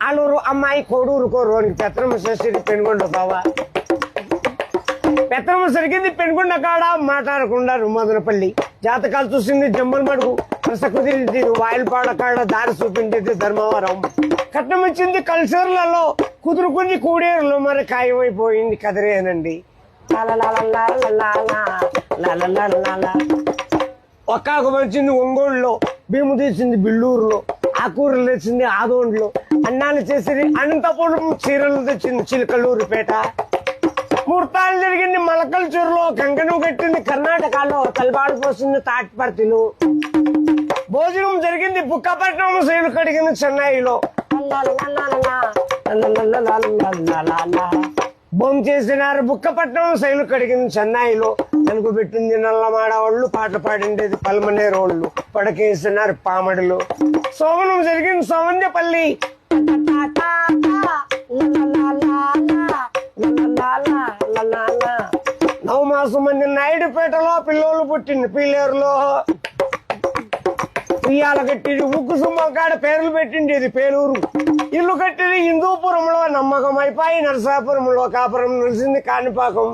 ఆలూరు అమ్మాయి కోడూరుకో రోనికి పెత్తనమ్మ చేసేది పెనుగొండ బావా. పెత్తనమ్మ సరిగింది పెనుగొండ కాడ మాట్లాడకుండా మదనపల్లి జాతకాలు చూసింది జమ్మల్ మడుగు వరుస కుదిరింది వాయిల్పాడ కాడ దారి చూపించేది ధర్మవరం. కట్నం ఇచ్చింది కల్చర్లలో కుదురుకుంది కూడేరులో మరి ఖాయమైపోయింది కదిరేనండి. ఒక్కాకు వచ్చింది ఒంగోలులో, భీము తీసింది బిల్లూరులో, ఆకూరలు తెచ్చింది ఆదోండ్లో, అన్నాలు చేసింది అనంతపురం, చీరలు తెచ్చింది చిలకలూరుపేట. ముహూర్తాలు జరిగింది మలకల్చూరులో, కంకణం కట్టింది కర్ణాటకలో, తలబాడు పోసింది తాటిపర్తిలో. భోజనం జరిగింది బుక్కపట్నం, శైలు కడిగింది చెన్నైలో. బొమ్మ చేసినారు బుక్కపట్నం, శైలు కడిగింది చెన్నైలో. తెలుగు పెట్టింది నల్లమాడవాళ్ళు, పాటలు పాడిండేది పల్మనేరోళ్ళు, పడకేసినారు పామడిలో. సోమనం జరిగింది సోమంజపల్లి, నవమాసం మంది నాయుడుపేటలో, పిల్లోళ్ళు పుట్టింది పీలేరులో. ఉయ్యాల కట్టింది ఉక్కు సుమ్మం కాడ పేర్లు పెట్టిండేది పేలూరు. ఇల్లు కట్టింది హిందూపురంలో, నమ్మకం అయిపోయి నరసాపురంలో, కాపురం నిలిచింది కాణిపాకం.